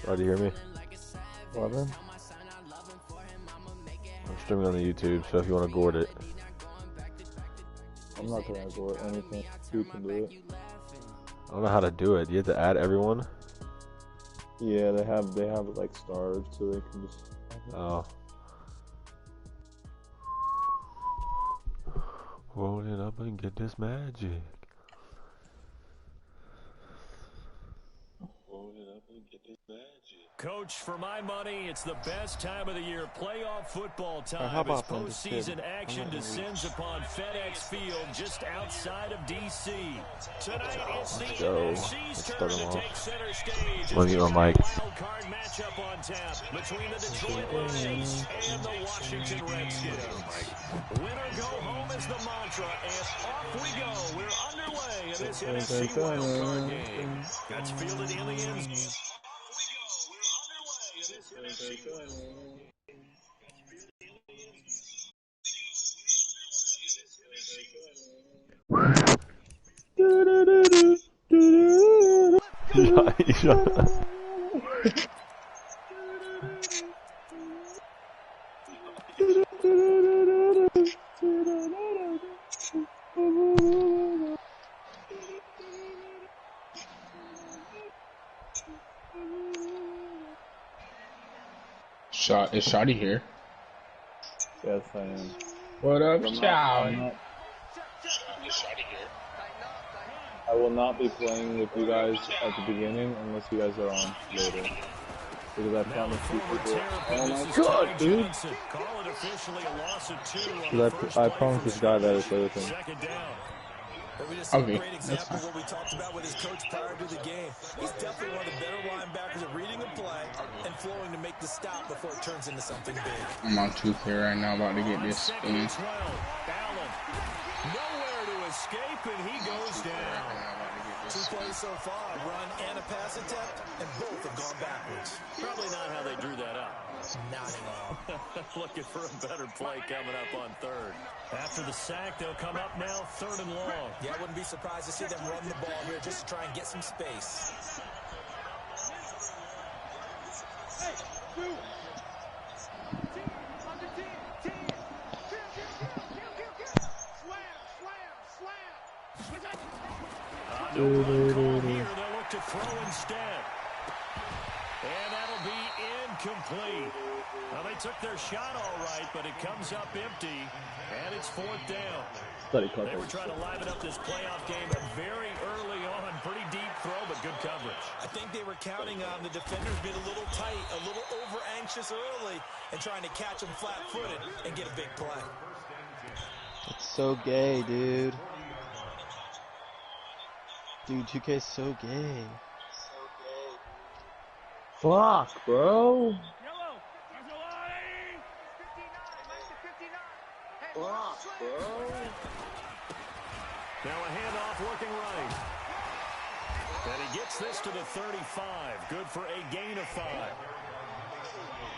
Oh, do you hear me? What? I'm streaming on the YouTube, so if you want to gourd it. I'm not gonna gourd anything. You can do it. I don't know how to do it. You have to add everyone? Yeah, they have like stars, so they can just. Oh. Roll it up and get this magic. Roll it up and get this magic. Coach, for my money, it's the best time of the year. Playoff football time as postseason action descends upon FedEx Field just outside of D.C. Tonight, it's the NFC's turn to take center stage. Let me get my mic. Wild card matchup on tap between the Detroit Lions and the Washington Redskins. Winner go home is the mantra, and off we go. We're underway in this NFC wild card game. That's fielded in the end zone. Is Shotty here? Yes, I am. What up, Shotty? I will not be playing with you guys at the beginning unless you guys are on later. Because I promised you people. Oh my god, dude! Because I promised this guy that I would play with him. We just see a great example of what we talked about with his coach prior to the game. He's definitely one of the better linebackers at reading a play and flowing to make the stop before it turns into something big. I'm on 2K right now, about to get this in. Nowhere to escape, and he goes down. 2 plays so far, a run and a pass attempt, and both have gone backwards. Probably not how they drew that up. Not at all. Looking for a better play coming up on third. After the sack, they'll come up now, 3rd and long. Yeah, I wouldn't be surprised to see them run the ball here just to try and get some space. No run call here. They'll look to throw instead. And that'll be incomplete. Well, they took their shot all right, but it comes up empty, and it's 4th down. They were trying to liven up this playoff game very early on. Pretty deep throw, but good coverage. I think they were counting on the defenders being a little tight, a little over-anxious early, and trying to catch them flat-footed and get a big play. It's so gay, dude. Dude, 2K's so gay. Fuck, bro. Fuck, bro. Now a handoff working right. And he gets this to the 35. Good for a gain of 5.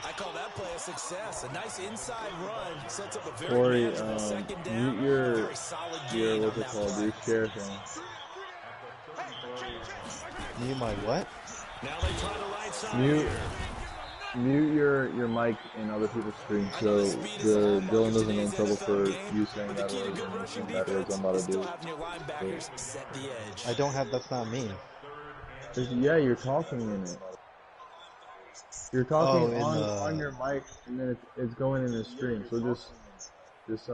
I call that play a success. A nice inside run sets up a very manageable second down. Mute your what's it called, dude? Share thing. Mute my what? Now they try the right side. Mute your mic in other people's screens so the Dylan doesn't get in trouble for you saying that words and saying that words I'm about to do. I don't have, that's not me. Yeah, you're talking in it. You're talking on your mic and then it's going in the stream. So just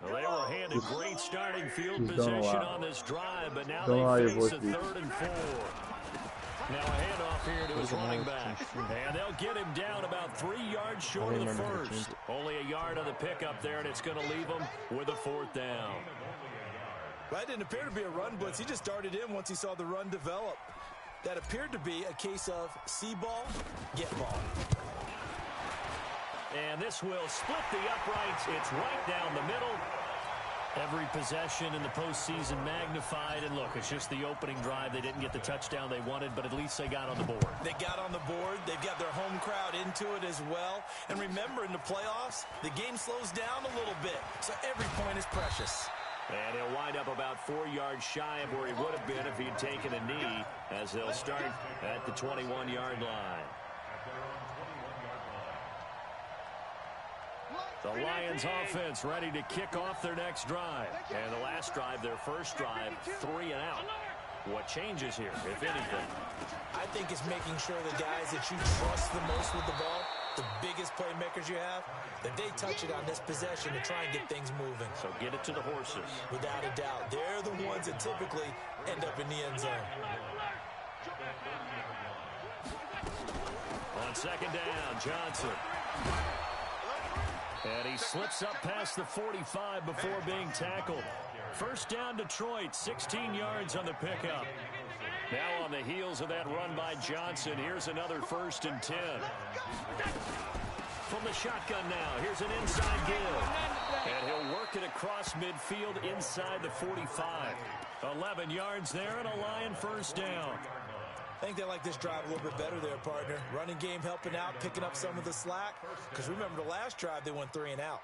well, they were handed great starting field possession on this drive, but now they face a 3rd and 4. Now a handoff here to his running back. And they'll get him down about 3 yards short of the first. Only a yard on the pickup there, and it's going to leave him with a 4th down. That didn't appear to be a run blitz. He just darted in once he saw the run develop. That appeared to be a case of see ball, get ball. And this will split the uprights. It's right down the middle. Every possession in the postseason magnified. And look, it's just the opening drive. They didn't get the touchdown they wanted, but at least they got on the board. They got on the board. They've got their home crowd into it as well. And remember, in the playoffs, the game slows down a little bit. So every point is precious. And he'll wind up about 4 yards shy of where he would have been if he'd taken a knee, as they'll start at the 21-yard line. The Lions offense ready to kick off their next drive. And the last drive, their first drive, 3 and out. What changes here, if anything? I think it's making sure the guys that you trust the most with the ball, the biggest playmakers you have, that they touch it on this possession to try and get things moving. So get it to the horses. Without a doubt. They're the ones that typically end up in the end zone. On second down, Johnson. And he slips up past the 45 before being tackled. First down, Detroit, 16 yards on the pickup. Now on the heels of that run by Johnson, here's another 1st and 10. From the shotgun now, here's an inside give. And he'll work it across midfield inside the 45. 11 yards there and a Lion first down. I think they like this drive a little bit better there, partner. Running game helping out, picking up some of the slack. Because remember, the last drive, they went 3 and out.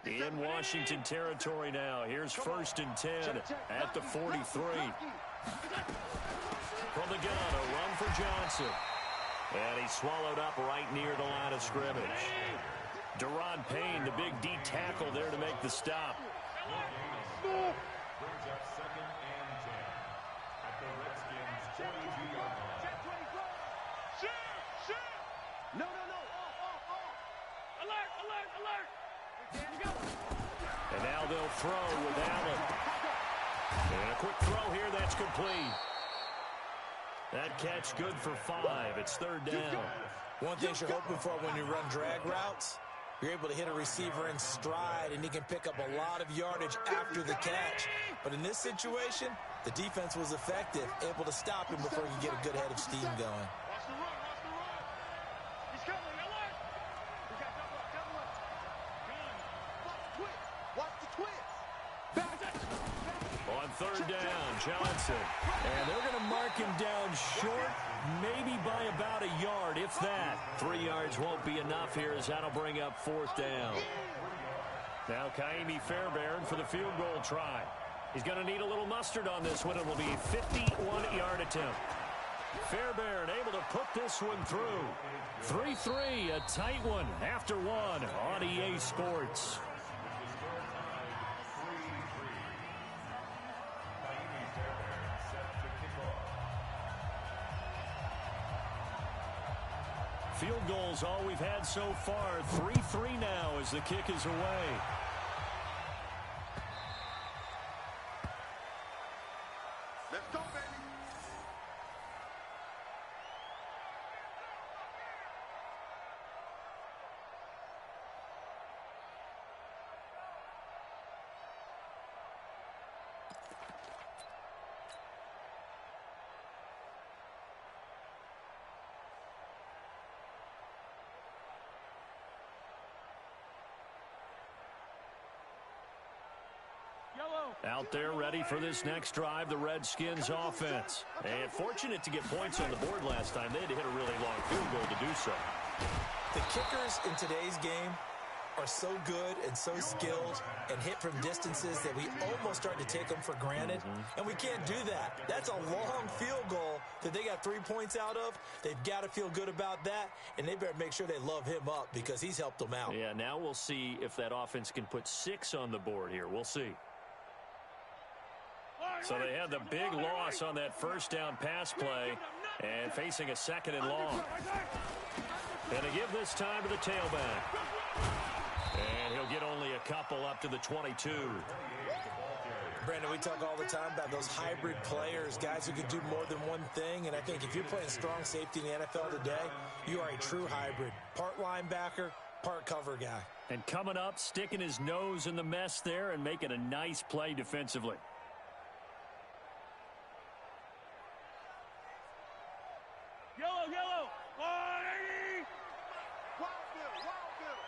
In Washington territory now. Here's 1st and 10 at the 43. From the gun, a run for Johnson. And he's swallowed up right near the line of scrimmage. Deron Payne, the big D tackle there to make the stop. And now they'll throw with Allen. And a quick throw here, that's complete. That catch good for 5. It's 3rd down. One thing you're hoping for when you run drag routes, you're able to hit a receiver in stride, and he can pick up a lot of yardage after the catch. But in this situation, the defense was effective, able to stop him before he could get a good head of steam going. On 3rd down, Johnson. And they're going to mark him down short, maybe by about a yard, if that. 3 yards won't be enough here, as that'll bring up 4th down. Now Kaimi Fairbairn for the field goal try. He's going to need a little mustard on this one. It will be a 51-yard attempt. Fairbairn able to put this one through. 3-3, a tight one after one on EA Sports. Field goals all we've had so far. 3-3 now as the kick is away. Let's go, baby. Out there ready for this next drive, the Redskins offense. And fortunate to get points on the board last time. They had to hit a really long field goal to do so. The kickers in today's game are so good and so skilled and hit from distances that we almost start to take them for granted. And we can't do that. That's a long field goal that they got 3 points out of. They've got to feel good about that, and they better make sure they love him up because he's helped them out. Yeah, now we'll see if that offense can put 6 on the board here. We'll see. So they had the big loss on that first down pass play and facing a 2nd and long. And they give this time to the tailback. And he'll get only a couple up to the 22. Brandon, we talk all the time about those hybrid players, guys who can do more than one thing. And I think if you're playing strong safety in the NFL today, you are a true hybrid. Part linebacker, part cover guy. And coming up, sticking his nose in the mess there and making a nice play defensively. Yellow. 180. Wild Bill.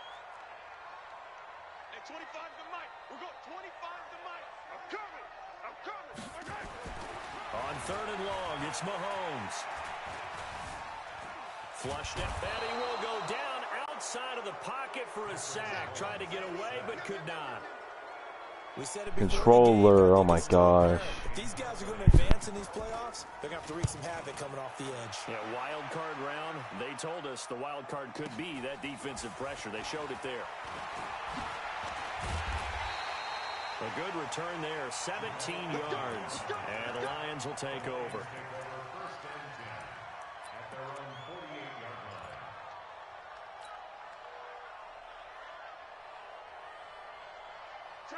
Hey, 25 to Mike. We're going 25 to Mike. I'm coming. Okay. On 3rd and long, it's Mahomes. Flushed it, and he will go down outside of the pocket for a sack. Tried to get away, but could not. We said it before Controller, oh my gosh. If these guys are going to advance in these playoffs, they're going to have to wreak some havoc coming off the edge. Yeah, wild card round. They told us the wild card could be that defensive pressure. They showed it there. A good return there, 17 yards. And the Lions will take over.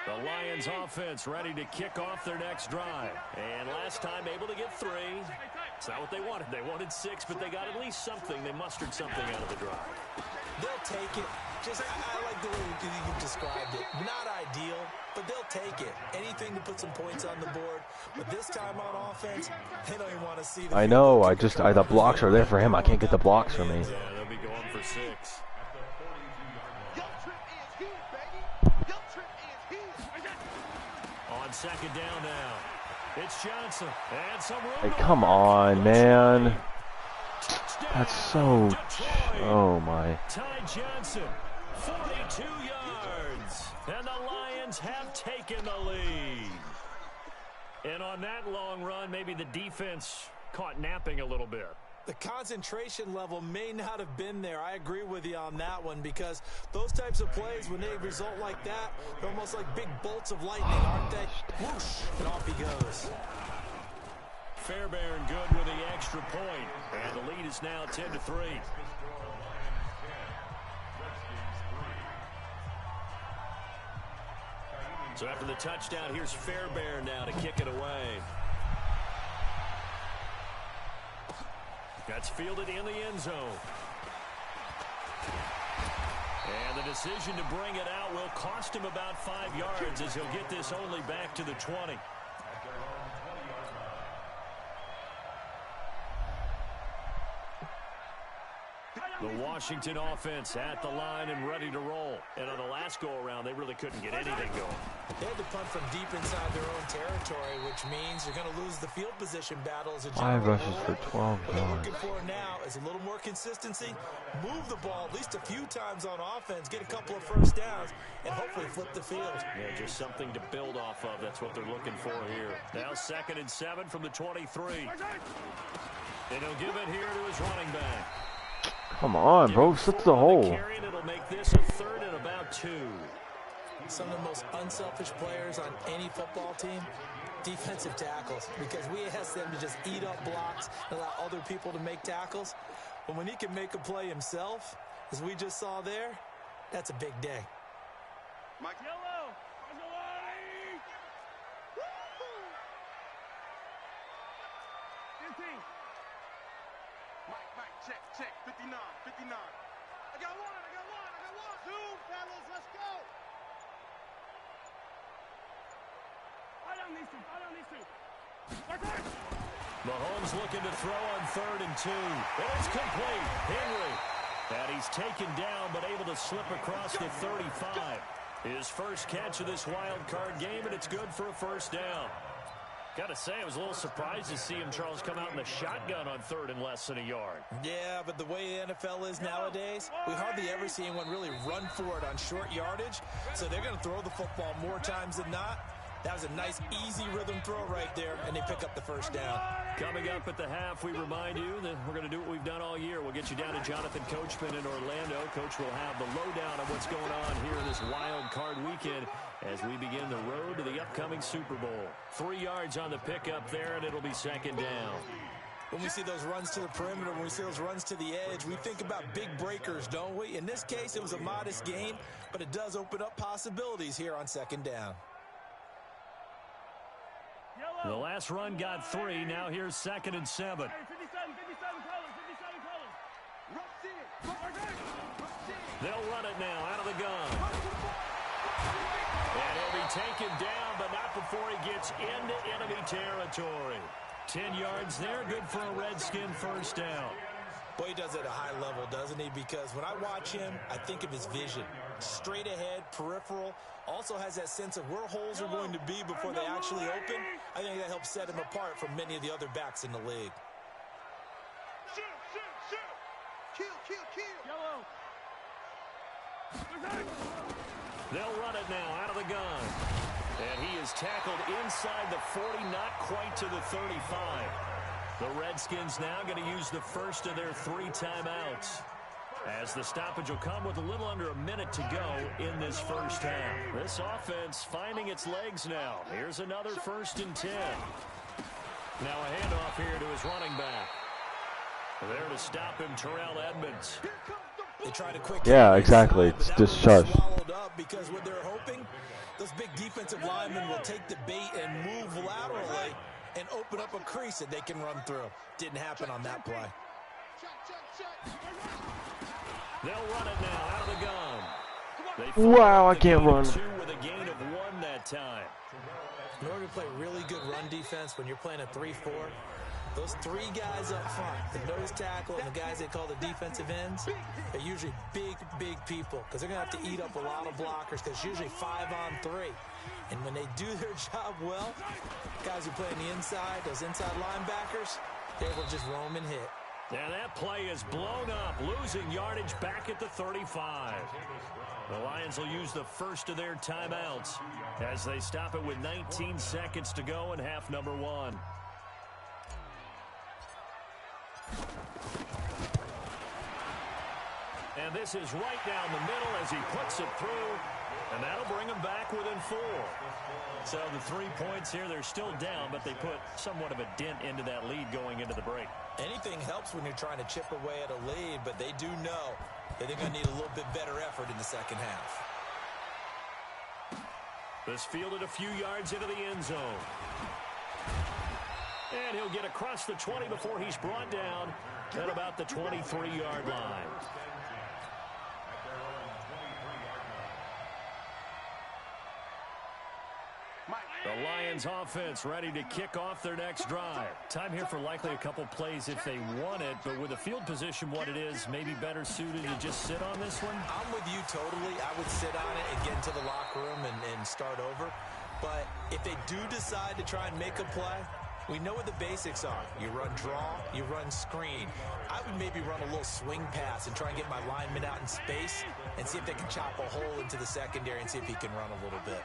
The Lions offense ready to kick off their next drive. And last time able to get 3. It's not what they wanted. They wanted 6, but they got at least something. They mustered something out of the drive. They'll take it. I like the way you described it. Not ideal, but they'll take it. Anything to put some points on the board. But this time on offense, they don't even want to see the... I know. The blocks are there for him. I can't get the blocks for me. Yeah, they'll be going for 6. On second down now. It's Johnson. And some room. Hey, come on, man. That's so... Oh, my. Ty Johnson, 42 yards. And the Lions have taken the lead. And on that long run, maybe the defense caught napping a little bit. The concentration level may not have been there. I agree with you on that one, because those types of plays, when they result like that, they're almost like big bolts of lightning, aren't they? Whoosh, and off he goes. Fairbairn good with the extra point. And the lead is now 10-3. So after the touchdown, here's Fairbairn now to kick it away. That's fielded in the end zone. And the decision to bring it out will cost him about 5 yards, as he'll get this only back to the 20. The Washington offense at the line and ready to roll. And on the last go-around, they really couldn't get anything going. They had to punt from deep inside their own territory, which means you're going to lose the field position battles. 5 rushes for 12 What they're yards. looking for now is a little more consistency, move the ball at least a few times on offense, get a couple of first downs, and hopefully flip the field. Yeah, just something to build off of. That's what they're looking for here. Now 2nd and 7 from the 23. And he'll give it here to his running back. Come on, bro. Sit the hole. It'll make this a 3rd and about 2. Some of the most unselfish players on any football team, defensive tackles, because we ask them to just eat up blocks and allow other people to make tackles. But when he can make a play himself, as we just saw there, that's a big day. Mike Yellow. Mike, check, 59. I got one. Zoom, fellas, let's go. I don't need to. Mahomes looking to throw on 3rd and 2. And it's complete. Henry. And he's taken down, but able to slip across the 35. His first catch of this wild card game, and it's good for a first down. Got to say, I was a little surprised to see him, Charles, come out in the shotgun on 3rd and less than a yard. Yeah, but the way the NFL is nowadays, we hardly ever see anyone really run for it on short yardage. So they're going to throw the football more times than not. That was a nice, easy rhythm throw right there, and they pick up the first down. Coming up at the half, we remind you that we're going to do what we've done all year. We'll get you down to Jonathan Coachman in Orlando. Coach will have the lowdown on what's going on here this wild card weekend as we begin the road to the upcoming Super Bowl. 3 yards on the pickup there, and it'll be 2nd down. When we see those runs to the perimeter, when we see those runs to the edge, we think about big breakers, don't we? In this case, it was a modest gain, but it does open up possibilities here on 2nd down. The last run got 3. Now here's 2nd and 7. They'll run it now out of the gun. And he'll be taken down, but not before he gets into enemy territory. 10 yards there, good for a Redskin first down. Boy, he does it at a high level, doesn't he? Because when I watch him, I think of his vision. Straight ahead, peripheral. Also has that sense of where holes are going to be before they actually open. I think that helps set him apart from many of the other backs in the league. Kill. Yellow. They'll run it now out of the gun. And he is tackled inside the 40, not quite to the 35. The Redskins now going to use the first of their 3 timeouts, as the stoppage will come with a little under a minute to go in this first half. This offense finding its legs now. Here's another 1st and 10. Now a handoff here to his running back. There to stop him, Terrell Edmonds. They tried a quick exactly. It's just shush. Because what they're hoping, those big defensive linemen will take the bait and move laterally and open up a crease that they can run through. Didn't happen on that play. They'll run it now out of the gun. Wow, I can't run. 2 with a gain of 1 that time. In order to play really good run defense when you're playing a 3-4, those 3 guys up front, the nose tackle and the guys they call the defensive ends, are usually big people because they're going to have to eat up a lot of blockers because it's usually 5-on-3. And when they do their job well, guys who play on the inside, those inside linebackers, they will just roam and hit. And that play is blown up, losing yardage back at the 35. The Lions will use the first of their timeouts as they stop it with 19 seconds to go in half number 1. And this is right down the middle as he puts it through, and that'll bring him back within 4. So the 3 points here, they're still down, but they put somewhat of a dent into that lead going into the break. Anything helps when you're trying to chip away at a lead, but they do know that they're going to need a little bit better effort in the second half. This fielded a few yards into the end zone. And he'll get across the 20 before he's brought down at about the 23-yard line. The Lions offense ready to kick off their next drive. Time here for likely a couple plays if they want it, but with the field position what it is, maybe better suited to just sit on this one? I'm with you totally. I would sit on it and get into the locker room and start over. But if they do decide to try and make a play, we know what the basics are. You run draw, you run screen. I would maybe run a little swing pass and try and get my lineman out in space and see if they can chop a hole into the secondary and see if he can run a little bit.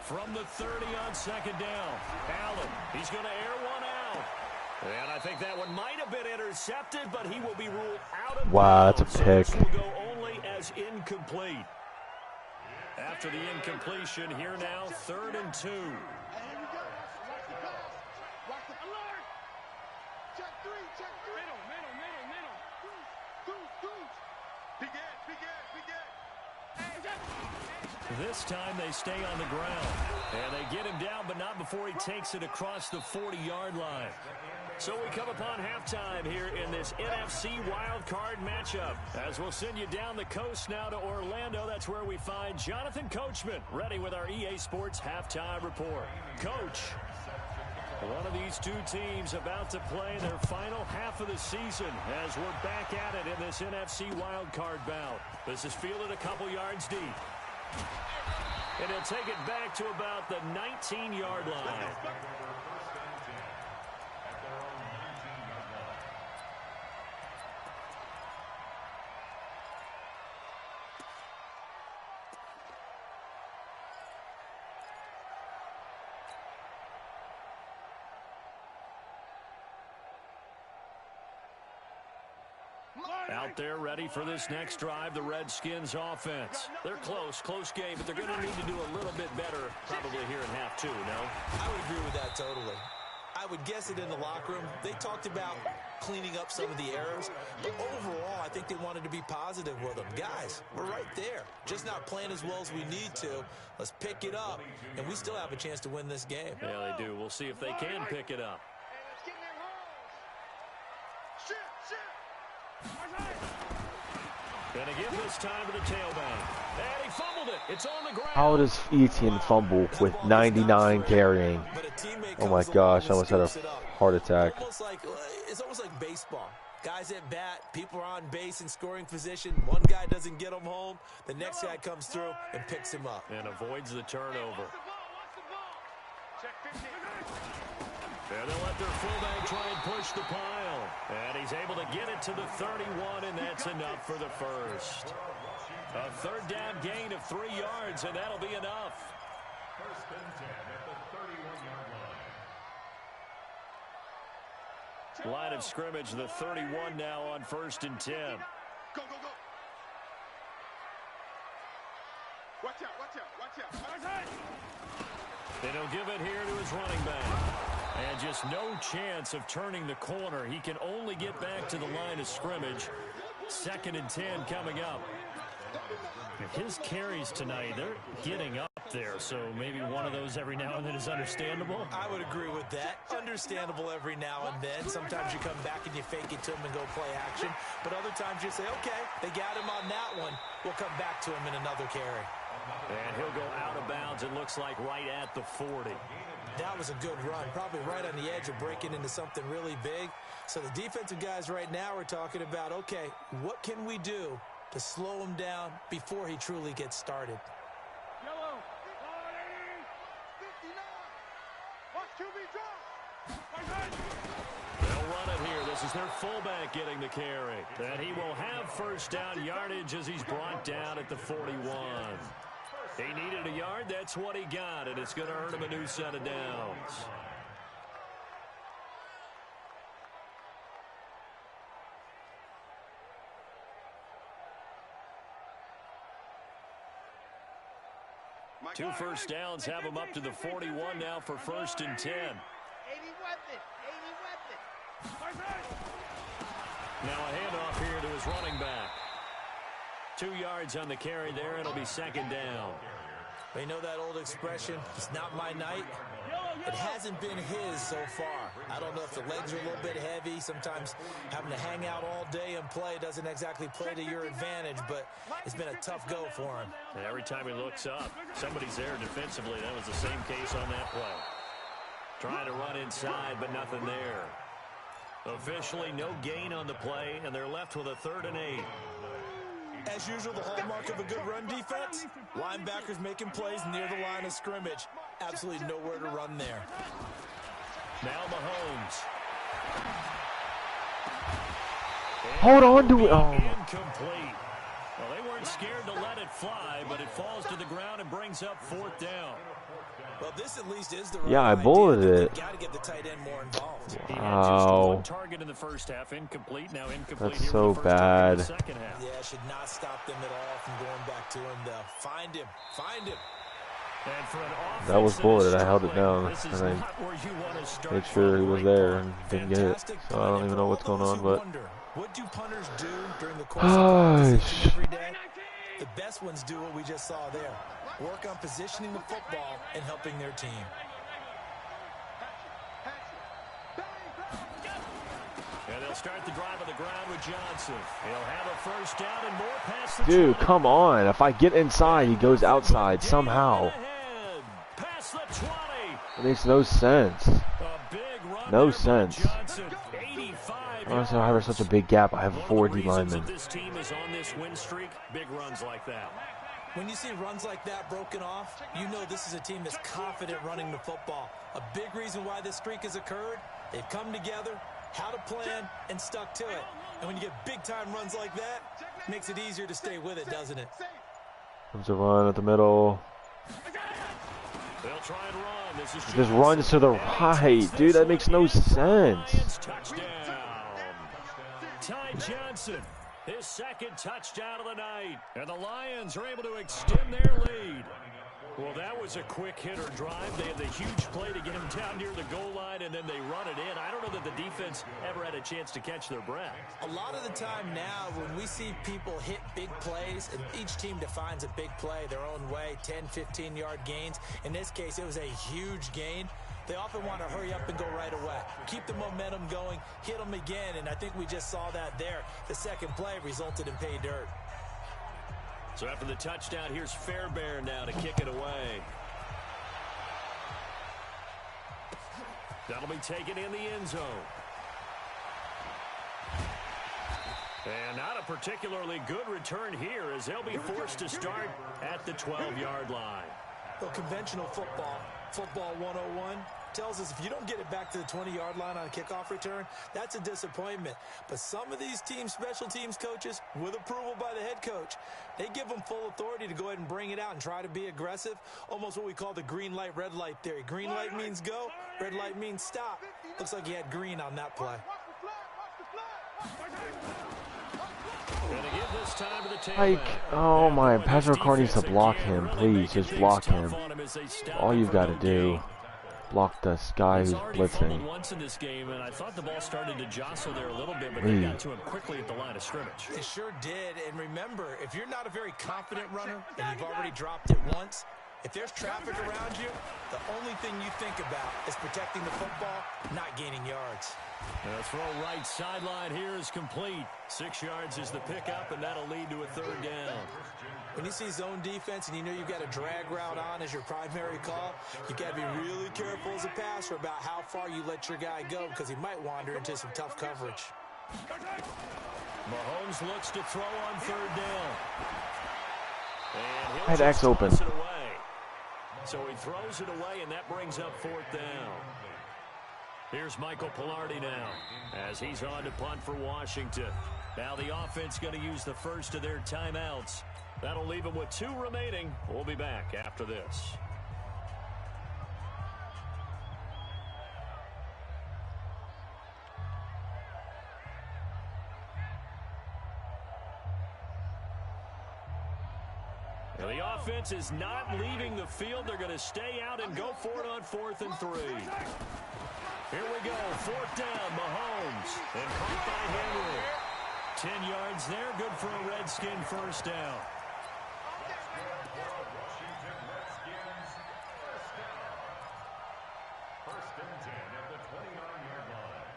From the 30 on second down, Allen, he's going to air one out. And I think that one might have been intercepted, but he will be ruled out of bounds. That's a pick. So this will go only as incomplete. After the incompletion, here now, 3rd and 2. This time they stay on the ground. And they get him down, but not before he takes it across the 40-yard line. So we come upon halftime here in this NFC wildcard matchup. As we'll send you down the coast now to Orlando. That's where we find Jonathan Coachman ready with our EA Sports halftime report. Coach, one of these two teams about to play their final half of the season as we're back at it in this NFC wildcard bout. This is fielded a couple yards deep. And he'll take it back to about the 19-yard line. Out there ready for this next drive, the Redskins offense. They're close game, but they're going to need to do a little bit better probably here in half 2, no? I would agree with that totally. I would guess it in the locker room. They talked about cleaning up some of the errors, but overall, I think they wanted to be positive with them. Guys, we're right there. Just not playing as well as we need to. Let's pick it up, and we still have a chance to win this game. Yeah, they do. We'll see if they can pick it up. And again this time to the tailback. And he fumbled it. It's on the ground. How does Etienne fumble with 99 carrying? Oh my gosh, I almost had a heart attack. It's almost like baseball. Guys at bat, people are on base in scoring position. One guy doesn't get him home. The next guy comes through and picks him up. And avoids the turnover. And they'll let their fullback try and push the pile. And he's able to get it to the 31, and that's enough for the first. A third down gain of 3 yards, and that'll be enough. First and 10 at the 31-yard line. Line of scrimmage, the 31 now on 1st and 10. Go, go, go. Watch out, watch out, watch out. And he'll give it here to his running back. And just no chance of turning the corner. He can only get back to the line of scrimmage. 2nd and 10 coming up. His carries tonight, they're getting up there, so maybe one of those every now and then is understandable. I would agree with that. Understandable every now and then. Sometimes you come back and you fake it to him and go play action. But other times you say, okay, they got him on that one. We'll come back to him in another carry. And he'll go out of bounds, it looks like, right at the 40. That was a good run, probably right on the edge of breaking into something really big. So the defensive guys right now are talking about, okay, what can we do to slow him down before he truly gets started? Yellow. 59. Watch QB drop. They'll run it here. This is their fullback getting the carry. And he will have first down yardage as he's brought down at the 41. He needed a yard. That's what he got, and it's going to earn him a new set of downs. Two first downs have him up to the 41 now for 1st and 10. 80 weapon. 80 weapon. Now a handoff here to his running back. 2 yards on the carry there. It'll be 2nd down. They know that old expression, it's not my night. It hasn't been his so far. I don't know if the legs are a little bit heavy. Sometimes having to hang out all day and play doesn't exactly play to your advantage, but it's been a tough go for him. And every time he looks up, somebody's there defensively. That was the same case on that play. Trying to run inside, but nothing there. Officially, no gain on the play, and they're left with a 3rd and 8. As usual, the hallmark of a good run defense, linebackers making plays near the line of scrimmage. Absolutely nowhere to run there. Now Mahomes. Hold on to it. Oh. Incomplete. Well, they weren't scared to let it fly, but it falls to the ground and brings up 4th down. Well, this at least is the Yeah, I bulleted it. Got to get the tight end more involved. He had just Wow. 1 target in the first half, incomplete. Now incomplete. That's here so with the first target in the bad. second half. Yeah, should not stop them at all from going back to him, though. Find him. Find him. And for an That was offense bulleted. that is I held it struggling, down, this is and I not where you want to start made sure he from. was Great there punt. and didn't get it. Fantastic So I punt. don't And even for know all what's going those on, who but wonder, what do punters do during the course of practice each and every day? The best ones do what we just saw there. Work on positioning the football and helping their team. And they'll start the drive on the ground with Johnson. He'll have a first down and more past the dude, 20. come on. If I get inside, he goes outside somehow. Ahead. Past the 20. It makes no sense. A big run No there by sense. Johnson. 85 Honestly, I have such a big gap. I have One of 4 the D reasons linemen. that this team is on this win streak, big runs like that. When you see runs like that broken off, you know this is a team that's confident running the football. A big reason why this streak has occurred, they've come together, had a plan, and stuck to it. And when you get big-time runs like that, it makes it easier to stay with it, doesn't it? Comes a run at the middle. They'll try and run. This is Just runs to the right. Dude, that makes no sense. Touchdown. Ty Johnson, his 2nd touchdown of the night. And the Lions are able to extend their lead. Well, that was a quick hitter drive. They had the huge play to get him down near the goal line, and then they run it in. I don't know that the defense ever had a chance to catch their breath. A lot of the time now, when we see people hit big plays, and each team defines a big play their own way, 10, 15-yard gains. In this case, it was a huge gain. They often want to hurry up and go right away. Keep the momentum going, hit them again, and I think we just saw that there. The second play resulted in pay dirt. So after the touchdown, here's Fairbairn now to kick it away. That'll be taken in the end zone. And not a particularly good return here as they'll be forced to start at the 12-yard line. Well, conventional football, football 101, tells us if you don't get it back to the 20-yard line on a kickoff return, that's a disappointment. But some of these teams, special teams coaches, with approval by the head coach, they give them full authority to go ahead and bring it out and try to be aggressive, almost what we call the green light, red light theory. Green light means go, red light means stop. Looks like he had green on that play. Like, oh my, Patrick Carr needs to block him, please, just block him. All you've got to do. Block this guy who's blitzing. Once in this game, and I thought the ball started to jostle there a little bit, but they got to him quickly at the line of scrimmage. It sure did, and remember, if you're not a very confident runner and you've already dropped it once, if there's traffic around you, the only thing you think about is protecting the football, not gaining yards. The throw right sideline here is complete. 6 yards is the pickup, and that'll lead to a third down. When you see zone defense and you know you've got a drag route on as your primary call, you've got to be really careful as a passer about how far you let your guy go because he might wander into some tough coverage. Mahomes looks to throw on third down. And I had X open. So he throws it away, and that brings up fourth down. Here's Michael Pilardi now as he's on to punt for Washington. Now the offense going to use the first of their timeouts. That'll leave them with 2 remaining. We'll be back after this. Now the offense is not leaving the field. They're going to stay out and go for it on 4th and 3. Here we go, 4th down, Mahomes, and caught by Henry. 10 yards there, good for a Redskin first down. Washington Redskins first down. 1st and 10 at the 29-yard line.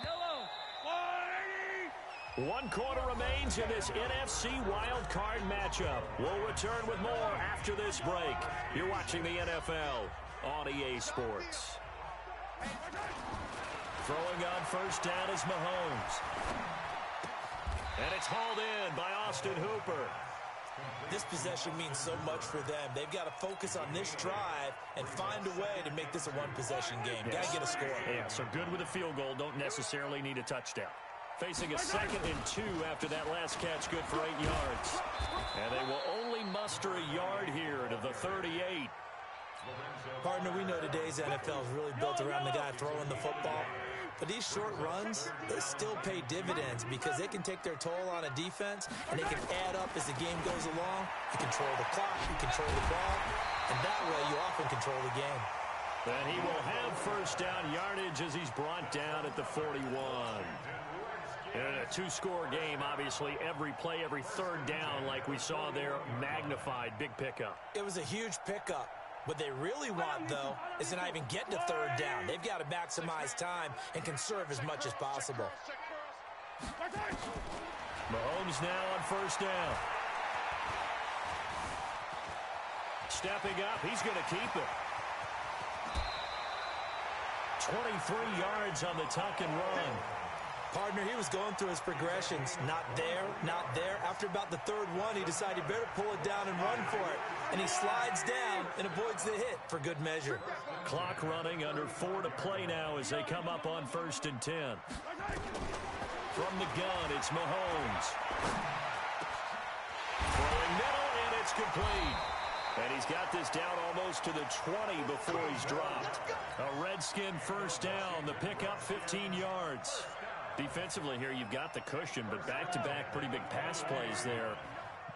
Yellow, 180. 1 quarter remains in this NFC wild card matchup. We'll return with more after this break. You're watching the NFL on EA Sports. Throwing on first down is Mahomes. And it's hauled in by Austin Hooper. This possession means so much for them. They've got to focus on this drive and find a way to make this a one-possession game. Got to get a score. Yeah, so good with a field goal. Don't necessarily need a touchdown. Facing a 2nd and 2 after that last catch, good for 8 yards. And they will only muster a yard here to the 38. Partner, we know today's NFL is really built around the guy throwing the football. But these short runs, they still pay dividends because they can take their toll on a defense and they can add up as the game goes along. You control the clock, you control the ball, and that way you often control the game. And he will have first down yardage as he's brought down at the 41. In a 2-score game, obviously, every play, every third down, like we saw there, magnified, big pickup. It was a huge pickup. What they really want, though, is to not even get to third down. They've got to maximize time and conserve as much as possible. Mahomes now on first down. Stepping up, he's going to keep it. 23 yards on the tuck and run. Partner, he was going through his progressions. Not there, not there. After about the 3rd one, he decided he better pull it down and run for it. And he slides down and avoids the hit for good measure. Clock running, under 4 to play now as they come up on 1st and 10. From the gun, it's Mahomes. Throwing middle, and it's complete. And he's got this down almost to the 20 before he's dropped. A Redskin first down, the pickup 15 yards. Defensively here, you've got the cushion, but back-to-back pretty big pass plays there.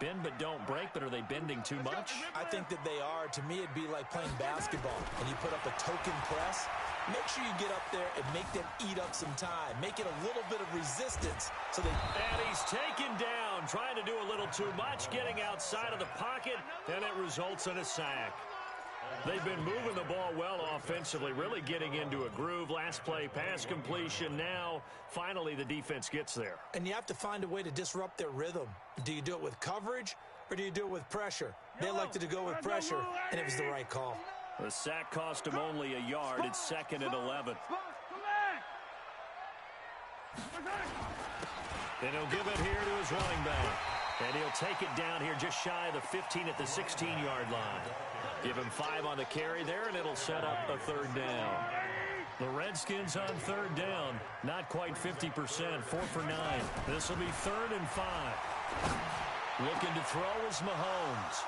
Bend but don't break, but are they bending too much? I think that they are. To me, it'd be like playing basketball, and you put up a token press. Make sure you get up there and make them eat up some time. Make it a little bit of resistance. And he's taken down, trying to do a little too much, getting outside of the pocket, and it results in a sack. They've been moving the ball well offensively, really getting into a groove. Last play, pass completion. Now, finally, the defense gets there. And you have to find a way to disrupt their rhythm. Do you do it with coverage, or do you do it with pressure? They elected to go with pressure, and it was the right call. The sack cost him only a yard. It's 2nd and 11. And he'll give it here to his running back. And he'll take it down here just shy of the 15 at the 16-yard line. Give him 5 on the carry there, and it'll set up a 3rd down. The Redskins on 3rd down. Not quite 50%, 4 for 9. This will be 3rd and 5. Looking to throw is Mahomes.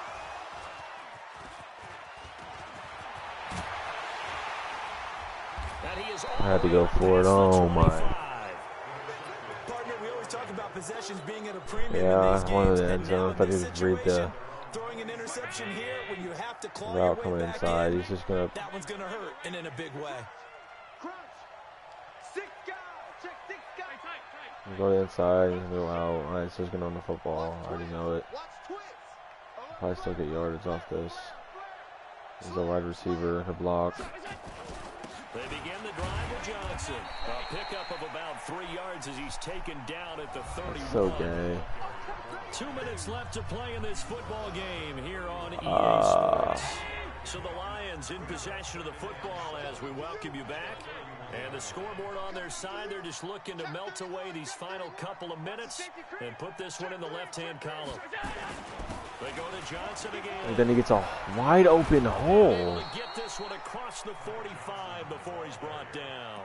I had to go for it. Oh my. Partner, we always talk about possessions being at a premium Yeah, in these one of games, the end and zones. now If I in this could just read the situation, throwing an interception here when you have to claw your route way coming back inside, in, he's just gonna that one's gonna hurt, and in a big way. go to the inside and go out. Alright, so he's gonna own the football. I already know it. Probably still get yardage off this. He's a wide receiver to block. They begin the drive with Johnson. A pickup of about 3 yards as he's taken down at the 31. So gay. 2 minutes left to play in this football game here on EA Sports. So the Lions in possession of the football as we welcome you back. And the scoreboard on their side, they're just looking to melt away these final couple of minutes and put this one in the left-hand column. They go to Johnson again. And then he gets a wide open hole. Able to get this one across the 45 before he's brought down.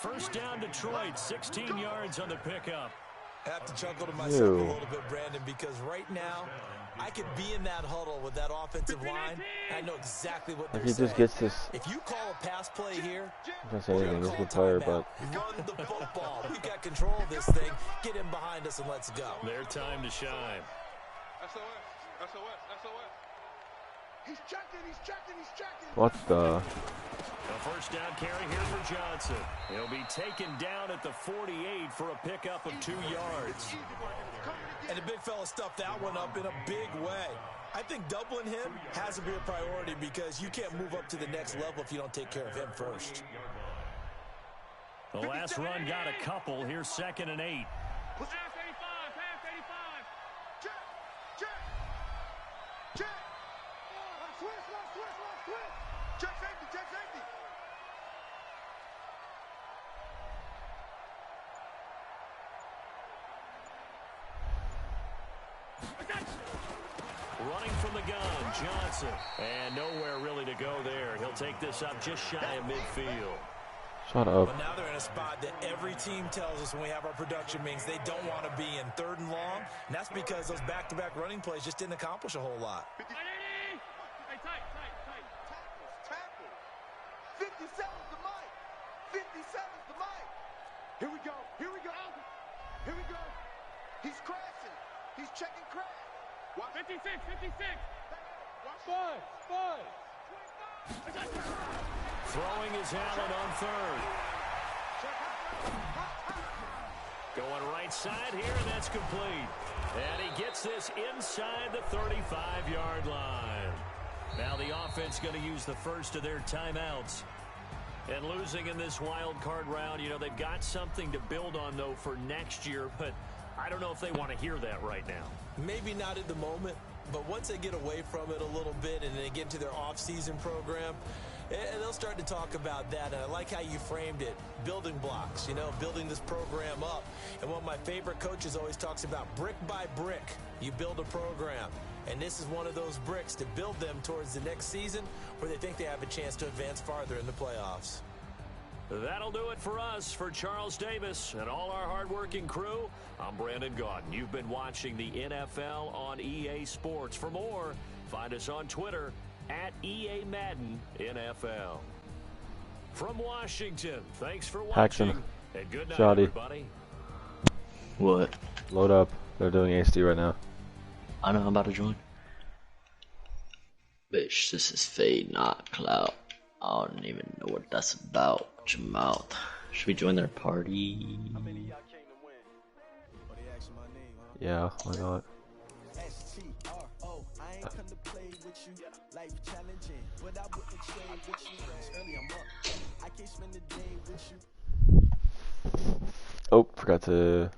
1st down Detroit, 16 yards on the pickup. I have to chuckle to myself a little bit, Brandon, because right now I could be in that huddle with that offensive line. I know exactly what they're If he saying. just gets this, If you call a pass play here, I'm not saying anything. He's a good player, but run the football. We got control of this thing. Get him behind us and let's go. Their time to shine. SOS. He's checking. what the? A 1st down carry here for Johnson. He'll be taken down at the 48 for a pickup of 2 yards. And the big fella stuffed that one up in a big way. I think doubling him has to be a priority because you can't move up to the next level if you don't take care of him first. The last run got a couple. Here's 2nd and 8. Pass 85. Check. Switch. Check safety. Running from the gun, Johnson. And nowhere really to go there. He'll take this up just shy of midfield. Shut up. But now they're in a spot that every team tells us when we have our production meetings they don't want to be in 3rd and long. And that's because those back-to-back running plays just didn't accomplish a whole lot. Hey, tight. Tackle. 57's the mic. 57's the mic. Here we go. He's crashing. He's checking crash. 56. Watch. 5. Throwing is Allen on 3rd. Going right side here, and that's complete. And he gets this inside the 35-yard line. Now the offense going to use the first of their timeouts. And losing in this wild card round, they've got something to build on, though, for next year. But I don't know if they want to hear that right now. Maybe not at the moment, but once they get away from it a little bit and they get into their off-season program, they'll start to talk about that. And I like how you framed it, building blocks, building this program up. And one of my favorite coaches always talks about brick by brick, you build a program. And this is one of those bricks to build them towards the next season where they think they have a chance to advance farther in the playoffs. That'll do it for us. For Charles Davis and all our hardworking crew, I'm Brandon Gaudin. You've been watching the NFL on EA Sports. For more, find us on Twitter at EA Madden NFL. From Washington, thanks for watching. Action. And good night, Shoddy. everybody. What? Load up. They're doing HD right now. I know I'm about to join. Bitch, this is Fade, not Cloud. I don't even know what that's about. Watch your mouth. Should we join their party? Yeah, why not? Oh, forgot to